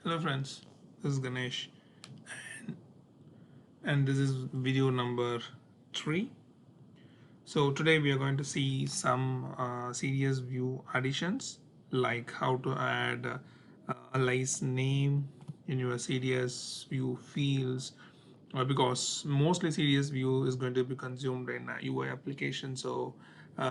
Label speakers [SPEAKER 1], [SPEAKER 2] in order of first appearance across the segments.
[SPEAKER 1] Hello friends, this is Ganesh and this is video number 3. So today we are going to see some serious view additions, like how to add a license name in your serious view fields, because mostly serious view is going to be consumed in a UI application. So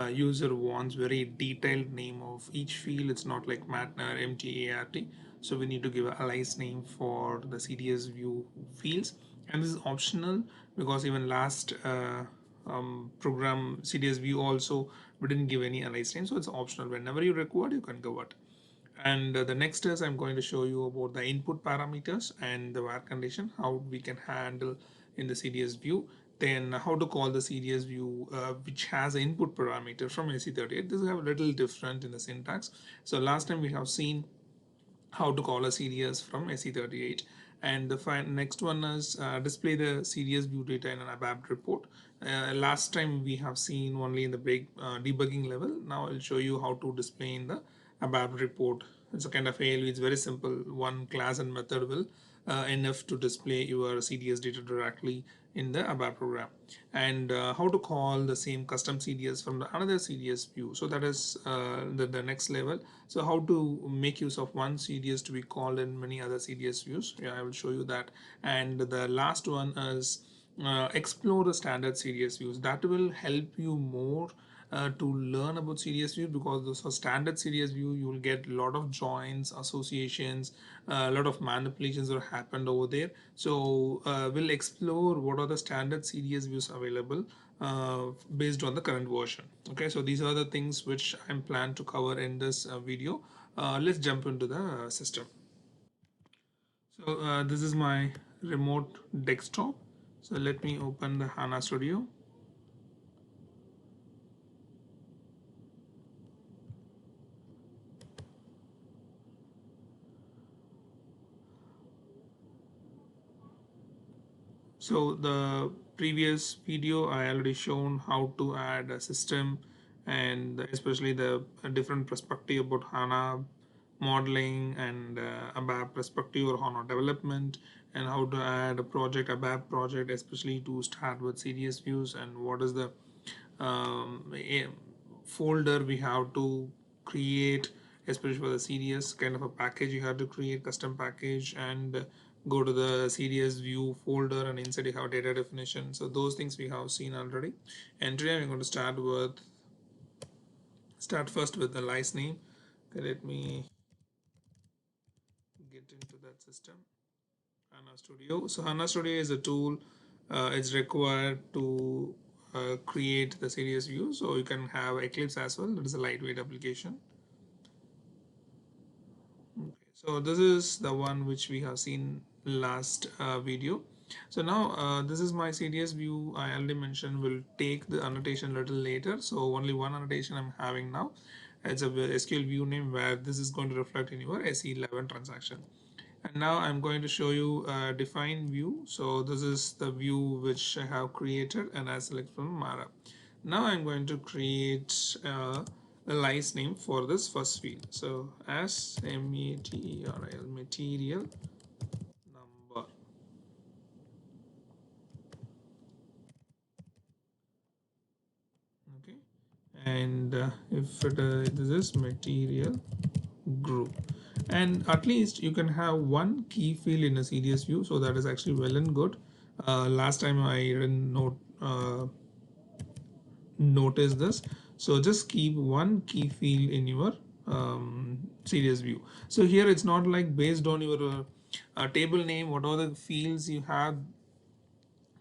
[SPEAKER 1] user wants very detailed name of each field. It's not like MATNA or MTART. So we need to give a alias name for the CDS view fields, and this is optional because even last program CDS view also we didn't give any alias name, so it's optional. Whenever you require, you can give it. And the next is I'm going to show you about the input parameters and the where condition, how we can handle in the CDS view. Then how to call the CDS view, which has an input parameter from SE38. This is a little different in the syntax. So last time we have seen how to call a series from SE38, and the next one is display the series view data in an ABAP report. Last time we have seen only in the big debugging level. Now I'll show you how to display in the ABAP report. It's a kind of ALV. It's very simple. One class and method will enough to display your CDS data directly in the ABAP program. And how to call the same custom CDS from the another CDS view. So that is the next level. So how to make use of one CDS to be called in many other CDS views. Yeah, I will show you that. And the last one is explore the standard CDS views. That will help you more to learn about CDS view, because those are standard CDS view. You will get a lot of joins, associations, a lot of manipulations that happened over there. So we'll explore what are the standard CDS views available based on the current version. Okay, so these are the things which I'm planned to cover in this video. Let's jump into the system. So this is my remote desktop. So let me open the HANA Studio. So the previous video I already shown how to add a system, and especially the different perspective about HANA modeling and ABAP perspective or HANA development, and how to add a project, ABAP project, especially to start with CDS views, and what is the folder we have to create, especially for the CDS kind of a package. You have to create custom package and go to the CDS view folder, and inside you have data definition. So those things we have seen already. And today I'm going to start first with the license name. Okay, let me get into that system. HANA Studio. So HANA Studio is a tool. It's required to create the CDS view. So you can have Eclipse as well. That is a lightweight application. Okay, so this is the one which we have seen last video. So now this is my CDS view. I already mentioned will take the annotation a little later. So only one annotation I'm having now. It's a SQL view name where this is going to reflect in your SE11 transaction. And now I'm going to show you a define view. So this is the view which I have created, and I select from Mara. Now I'm going to create a license name for this first field. So as material number. Okay, and if this is material group, and at least you can have one key field in a CDS view. So that is actually well and good. Last time I didn't notice this. So just keep one key field in your CDS view. So here it's not like based on your table name, what are the fields you have,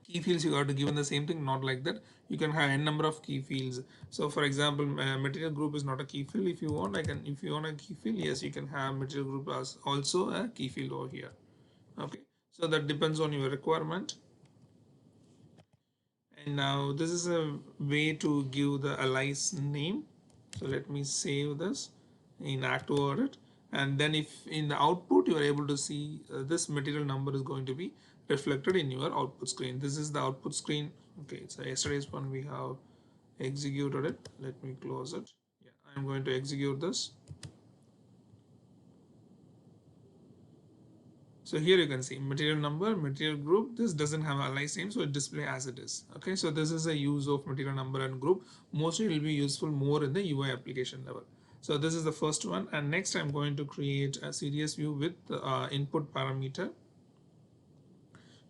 [SPEAKER 1] key fields you have to given the same thing. Not like that. You can have n number of key fields. So for example, material group is not a key field. If you want, I can, if you want a key field, yes, you can have material group as also a key field over here. Okay, so that depends on your requirement. And now this is a way to give the alias name. So let me save this in active audit, and then if in the output you are able to see this material number is going to be reflected in your output screen. This is the output screen. Okay, so yesterday's one we have executed it. Let me close it. Yeah, I'm going to execute this. So here you can see material number, material group. This doesn't have a alias name, so it display as it is. Okay, so this is a use of material number and group. Mostly it will be useful more in the UI application level. So this is the first one, and next I'm going to create a CDS view with input parameter.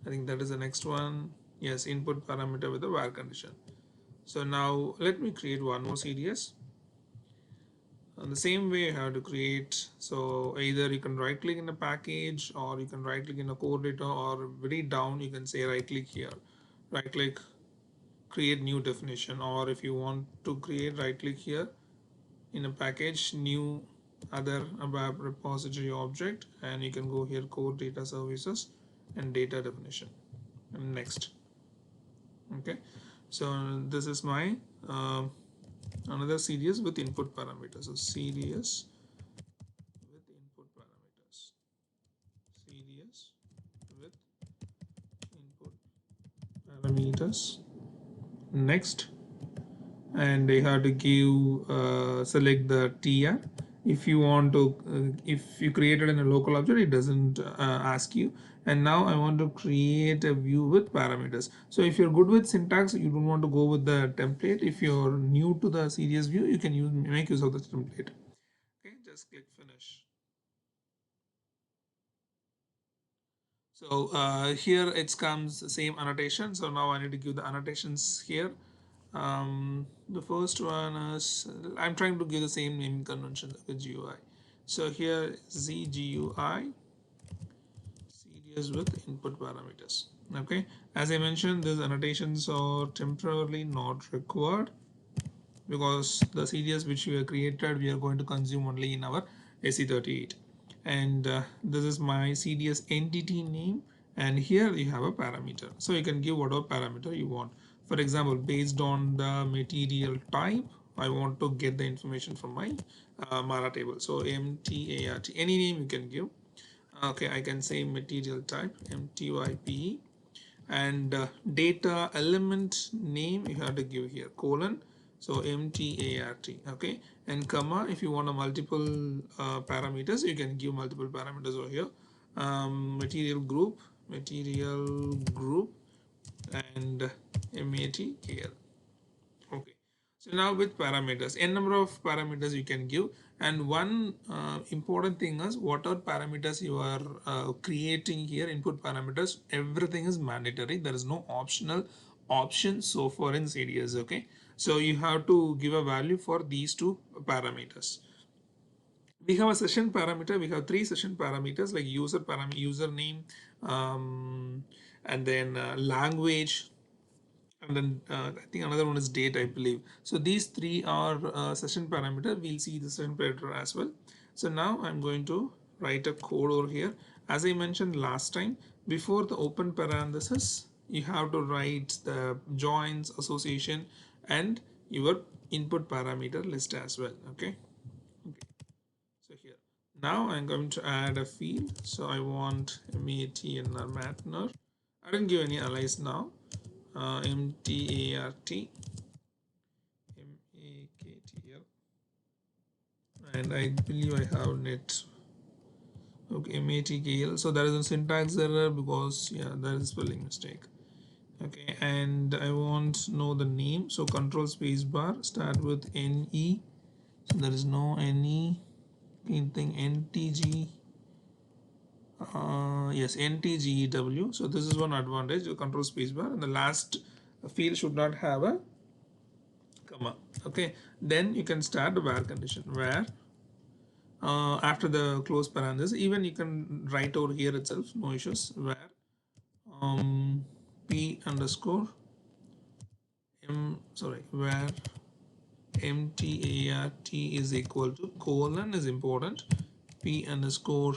[SPEAKER 1] I think that is the next one. Yes, input parameter with the var condition. So now let me create one more CDS. In the same way you have to create, so either you can right click in a package or you can right click in a core data, or very down you can say right click here, right click, create new definition, or if you want to create, right click here in a package, new other ABAP repository object, and you can go here core data services and data definition and next. Okay, so this is my another CDS with input parameters. So CDS with input parameters, CDS with input parameters, next, and you have to give select the TR. If you want to if you created in a local object, it doesn't ask you. And now I want to create a view with parameters. So if you're good with syntax, you don't want to go with the template. If you're new to the CDS view, you can make use of the template. Okay, just click finish. So here it comes the same annotation. So now I need to give the annotations here. The first one is, I'm trying to give the same naming convention like the GUI. So here ZGUI CDS with input parameters. Okay, as I mentioned, these annotations are temporarily not required because the CDS which we have created we are going to consume only in our SE38, and this is my CDS entity name, and here you have a parameter, so you can give whatever parameter you want. For example, based on the material type, I want to get the information from my Mara table, so MTART, any name you can give. Okay, I can say material type MTYPE, and data element name you have to give here colon, so MTART. Okay, and comma, if you want a multiple parameters, you can give multiple parameters over here. Material group, and MATKL. Okay, so now with parameters, n number of parameters you can give, and one important thing is whatever parameters you are creating here, input parameters, everything is mandatory. There is no optional option so far in CDS. Okay, so you have to give a value for these two parameters. We have a session parameter. We have three session parameters like user parameter, username, and then language, and then I think another one is date, I believe. So these three are session parameter. We'll see the session parameter as well. So now I'm going to write a code over here. As I mentioned last time, before the open parenthesis, you have to write the joins, association, and your input parameter list as well. Okay. Okay. So here, now I'm going to add a field. So I want matner. I didn't give any alias now. MTART, MAKTL, and I believe I have net. Okay, MATKL. So there is a syntax error because there is a spelling mistake. Okay, and I want to know the name. So control space bar, start with NE. So there is no NE. Anything NTG. Yes, NTGEW. So this is one advantage. You control space bar, and the last field should not have a comma. Okay, then you can start the where condition where after the close parenthesis, even you can write over here itself, no issues, where p underscore where mtart is equal to colon is important, p underscore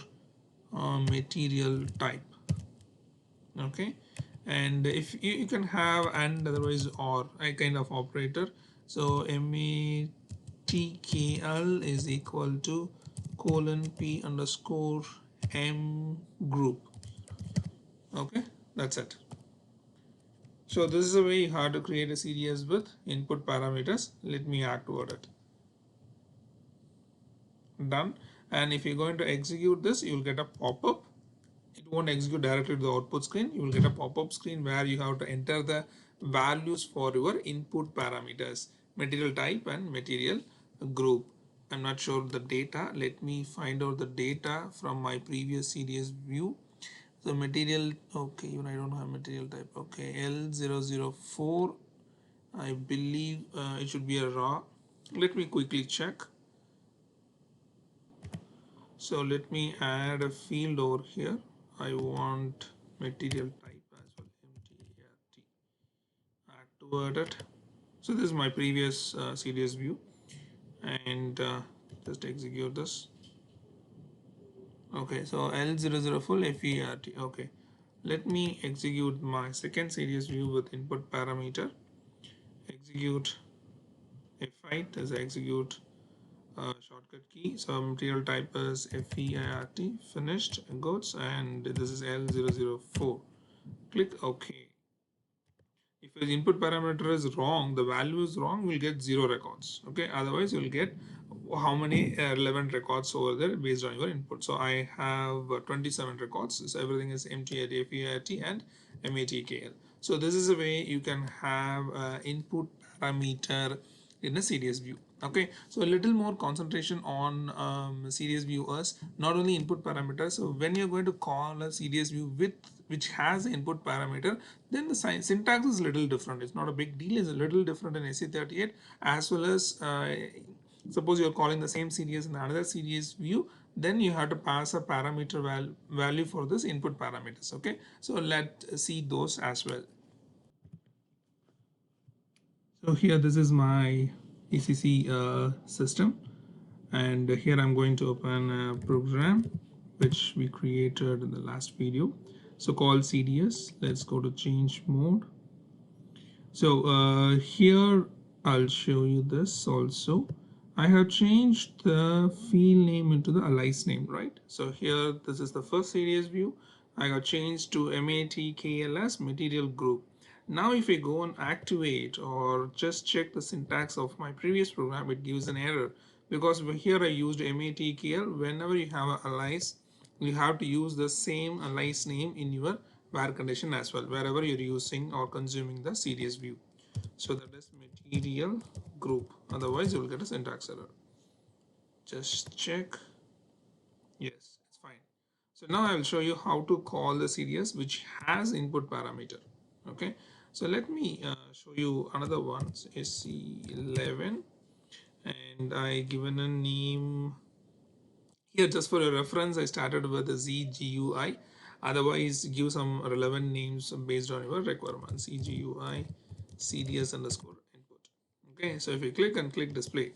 [SPEAKER 1] material type. Okay, and if you can have and otherwise or a kind of operator. So MATKL is equal to colon p underscore m group. Okay, that's it. So this is a way how to create a CDS with input parameters. Let me add toward it. Done. And if you're going to execute this, you'll get a pop-up. it won't execute directly to the output screen. You will get a pop-up screen where you have to enter the values for your input parameters, material type and material group. I'm not sure the data. Let me find out the data from my previous CDS view. So material, okay, even I don't have material type. Okay, L004, I believe it should be a raw. Let me quickly check. So let me add a field over here. I want material type as well, MTART. Add to it. So this is my previous CDS view, and just execute this. Okay, so L00 full FERT. Okay, let me execute my second CDS view with input parameter. Execute F8 as I execute shortcut key. So material type is FEIRT, finished, goods, and this is L004. Click OK. If your input parameter is wrong, the value is wrong, we'll get 0 records. Okay, otherwise you'll get how many relevant records over there based on your input. So I have 27 records. So everything is MTAT, FEIRT, and MATKL. So this is a way you can have input parameter in a CDS view. Okay, so a little more concentration on CDS view is not only input parameters. So when you're going to call a CDS view with which has input parameter, then the syntax is a little different. It's not a big deal. It's a little different in SE38, as well as suppose you're calling the same CDS in another CDS view, then you have to pass a parameter value for this input parameters. Okay, so let's see those as well. So here this is my ECC system, and here I'm going to open a program which we created in the last video. So called CDS. Let's go to change mode. So here I'll show you this also. I have changed the field name into the alias name, right? So here this is the first CDS view. I got changed to MATKLS material group. Now if I go and activate or just check the syntax of my previous program, it gives an error because here I used MATKL. Whenever you have an alias, you have to use the same alias name in your where condition as well, wherever you're using or consuming the CDS view. So that is material group, otherwise you will get a syntax error. Just check. Yes, it's fine. So now I will show you how to call the CDS which has input parameter. Okay, so let me show you another one, SE11, and I given a name here just for a reference. I started with the ZGUI. Otherwise, give some relevant names based on your requirements. ZGUI CDS underscore input. Okay, so if you click and click display,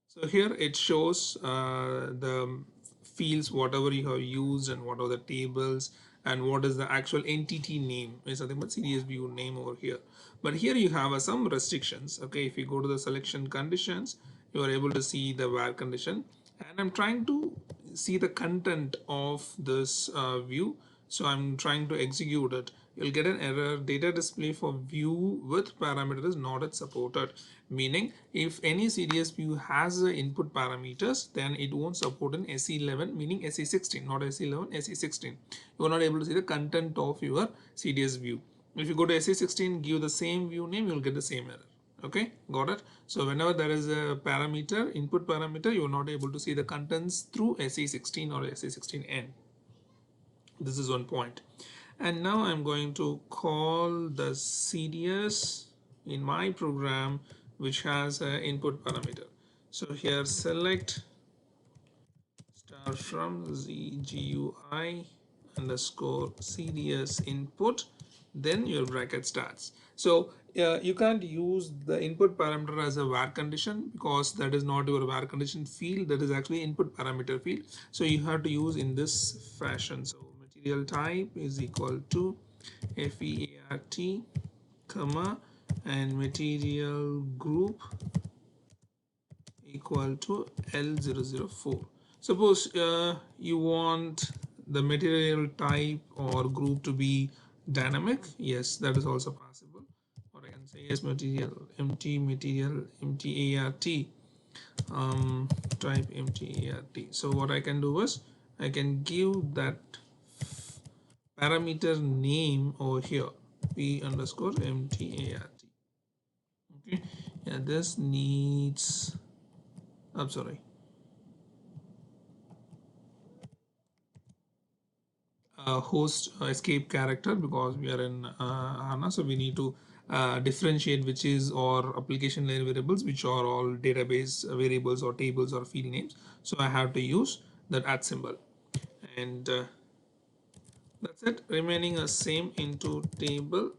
[SPEAKER 1] so here it shows the fields, whatever you have used and what are the tables and what is the actual entity name. Is nothing but CDS view name over here. But here you have some restrictions. Okay, if you go to the selection conditions, you are able to see the where condition. And I'm trying to see the content of this view. So I'm trying to execute it. You'll get an error. Data display for view with parameter is not yet supported. Meaning if any CDS view has input parameters, then it won't support an SE11, meaning SE16, not SE11, SE16. You are not able to see the content of your CDS view. If you go to SE16, give the same view name, you'll get the same error. Okay, got it. So whenever there is a parameter, input parameter, you are not able to see the contents through SE16 or SE16N. This is one point. And now I'm going to call the CDS in my program which has an input parameter. So here select start from ZGUI underscore CDS input, then your bracket starts. So you can't use the input parameter as a where condition because that is not your where condition field, that is actually input parameter field. So you have to use in this fashion. So material type is equal to FEART, comma, and material group equal to L004. Suppose you want the material type or group to be dynamic. Yes, that is also possible. Or I can say yes, material empty ART type empty ART. So what I can do is I can give that parameter name over here, p underscore mtart. Okay, yeah, this needs, I'm sorry, host escape character, because we are in HANA, so we need to differentiate which is or application layer variables, which are all database variables or tables or field names. So I have to use that at symbol, and that's it. Remaining a same into table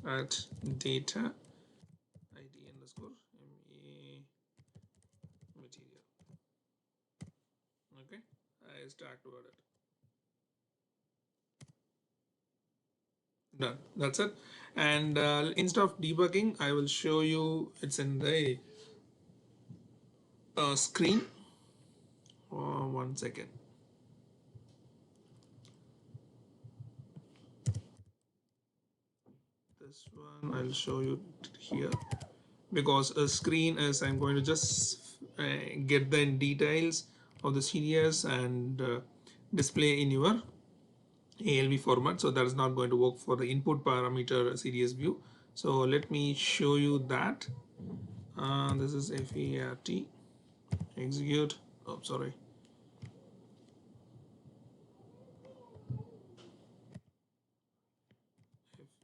[SPEAKER 1] at data id underscore me material. Okay, I start word it. Done. That's it. And instead of debugging, I will show you it's in the screen. 1 second. This one I'll show you here, because a screen is, I'm going to just get the details of the CDS and display in your ALV format. So that is not going to work for the input parameter CDS view. So let me show you that. This is FERT execute. Oh, sorry.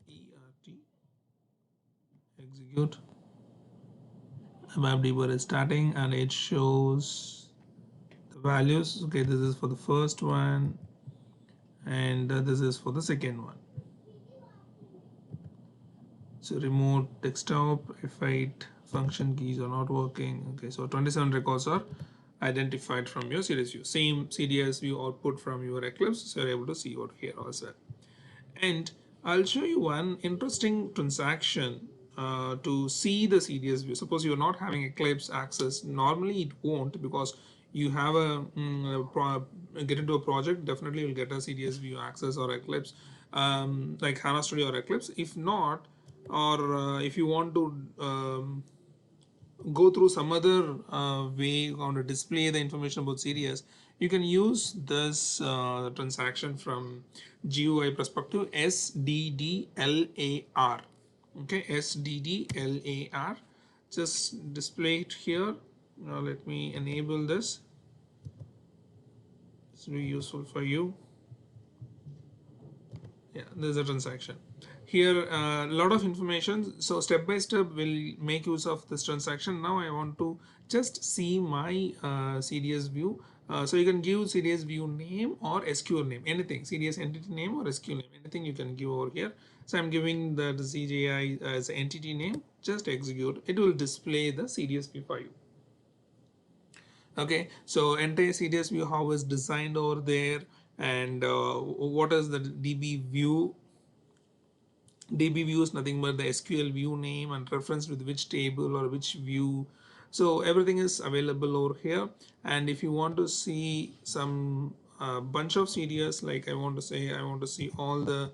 [SPEAKER 1] FERT execute. Web debugger is starting and it shows the values. Okay, this is for the first one, and this is for the second one. So remote desktop F8 function keys are not working. Okay, so 27 records are identified from your CDS view. Same CDS view output from your Eclipse, so you're able to see over here as well. And I'll show you one interesting transaction to see the CDS view. Suppose you're not having Eclipse access. Normally it won't, because you have get into a project, definitely you'll get a CDS view access or Eclipse, like HANA Studio or Eclipse. If not, or if you want to go through some other way on to display the information about CDS, you can use this transaction from GUI perspective, SDDLAR. Okay, SDDLAR. Just display it here. Now let me enable this. It's very useful for you. Yeah, there's a transaction here, a lot of information. So step by step we'll make use of this transaction. Now I want to just see my CDS view. So you can give CDS view name or SQL name, anything, CDS entity name or SQL name, anything you can give over here. So I'm giving the CGI as entity name. Just execute, it will display the CDS view for you. Okay, so entire CDS view, how is designed over there, and what is the DB view. DB view is nothing but the SQL view name and reference with which table or which view. So everything is available over here. And if you want to see some bunch of CDS, like I want to see all the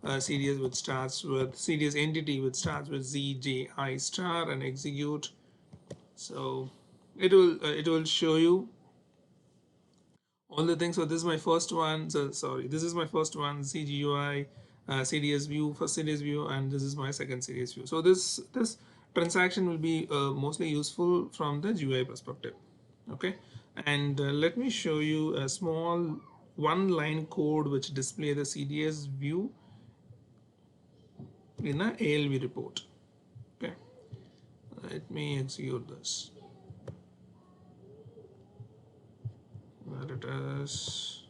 [SPEAKER 1] CDS which starts with CDS entity which starts with ZJI star and execute. So it will show you all the things. So this is my first one. So sorry, this is my first one, CGUI, CDS view, first CDS view, and this is my second CDS view. So this transaction will be mostly useful from the GUI perspective. Okay, and let me show you a small one line code which display the CDS view in a ALV report. Okay, let me execute this. There it is.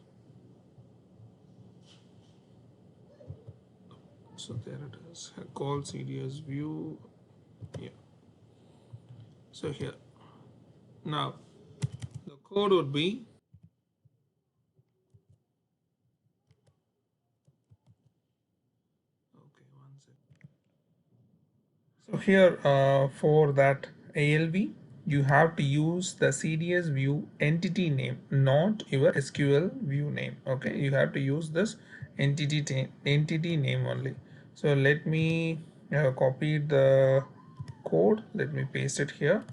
[SPEAKER 1] So there it is. Call CDS view. Yeah. So here, now the code would be, okay, 1 second. So here for that ALV, you have to use the CDS view entity name, not your SQL view name. Okay, you have to use this entity name only. So let me copy the code. Let me paste it here.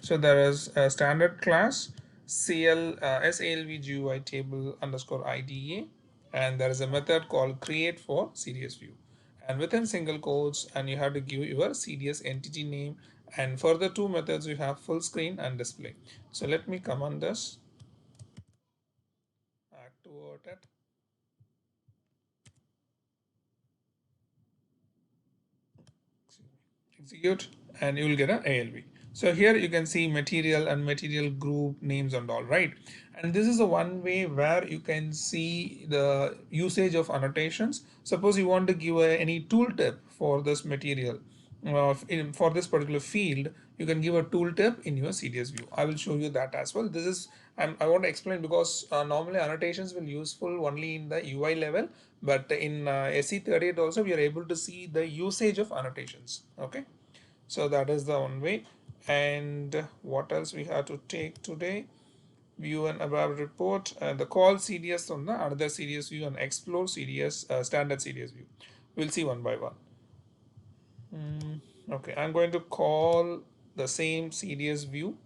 [SPEAKER 1] So there is a standard class SALV GUI table underscore IDA, and there is a method called create for CDS view, and within single quotes, and you have to give your CDS entity name, and for the two methods you have full screen and display. So let me come on this, activate it, execute, and you will get an ALV. So here you can see material and material group names and all, right? And this is a one way where you can see the usage of annotations. Suppose you want to give any tooltip for this material, for this particular field, you can give a tooltip in your CDS view. I will show you that as well. This is I want to explain because normally annotations will useful only in the UI level, but in SE38 also we are able to see the usage of annotations. Okay, so that is the one way. And what else we have to take today? View and above report, the call CDS on the another CDS view, and explore CDS standard CDS view. We'll see one by one. Okay, I'm going to call the same CDS view.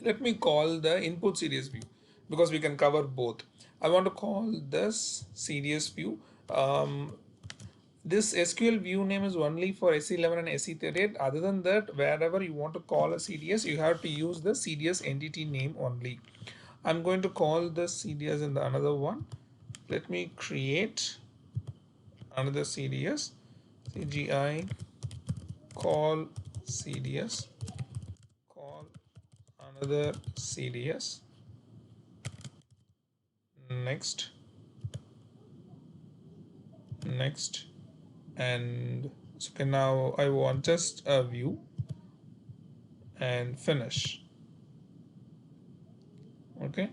[SPEAKER 1] Let me call the input CDS view because we can cover both. I want to call this CDS view. This SQL view name is only for SE11 and SE38. Other than that, wherever you want to call a CDS, you have to use the CDS entity name only. I'm going to call the CDS in the another one. Let me create another CDS. CGI call CDS, call another CDS. Next, next, and so okay, now I want just a view and finish. Okay,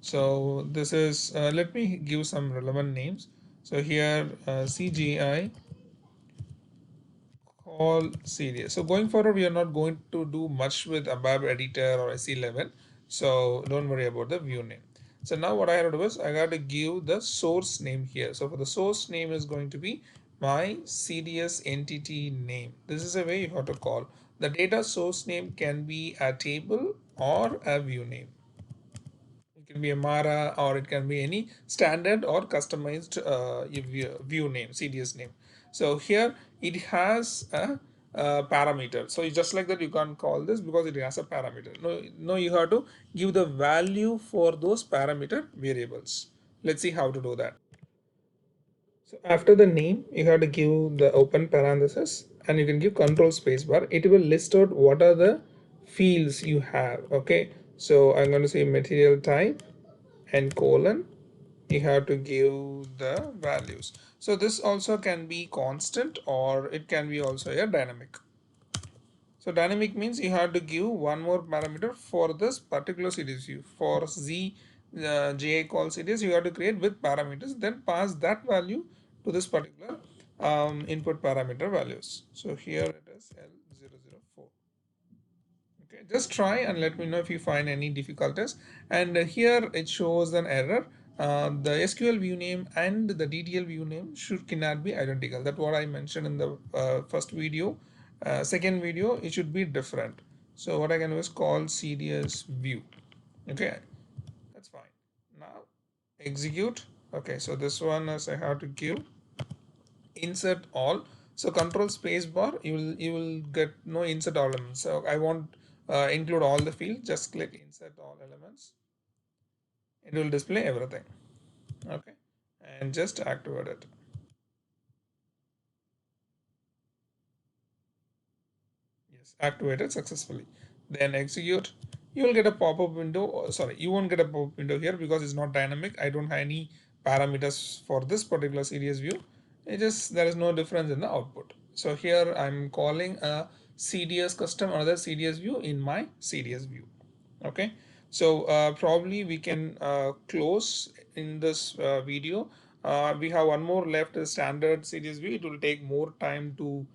[SPEAKER 1] so this is let me give some relevant names. So here CGI call CDS. So going forward, we are not going to do much with ABAP editor or SE11. So don't worry about the view name. So now what I have to do is I got to give the source name here. So for the source name is going to be my CDS entity name. This is a way you have to call. The data source name can be a table or a view name. It can be a Mara, or it can be any standard or customized view name, CDS name. So here it has a parameter. So just like that, you can't call this because it has a parameter. No, you have to give the value for those parameter variables. Let's see how to do that. So after the name, you have to give the open parenthesis, and you can give control space bar. It will list out what are the fields you have. Okay, so I'm going to say material type and colon. You have to give the values. So this also can be constant, or it can be also a dynamic. So dynamic means you have to give one more parameter for this particular series view. For Z JI call series, you have to create with parameters, then pass that value to this particular input parameter values. So here it is L004. Okay, just try and let me know if you find any difficulties. And here it shows an error. The SQL view name and the DTL view name cannot be identical. That's what I mentioned in the first video. Second video, it should be different. So what I can do is call CDS view. Okay, that's fine. Now execute. Okay, so this one is I have to give insert all. So control space bar, you will get no insert all elements. So I want include all the fields. Just click insert all elements. It will display everything. Okay, and just activate it. Yes, activated successfully. Then execute. You will get a pop-up window. Sorry, you won't get a pop-up window here because it's not dynamic. I don't have any parameters for this particular series view. It just there is no difference in the output. So here I'm calling a CDS custom another CDS view in my CDS view. Okay, so probably we can close in this video. We have one more left, the standard series view. It will take more time to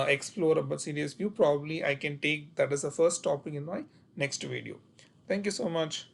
[SPEAKER 1] explore about series view. Probably I can take that as the first topic in my next video. Thank you so much.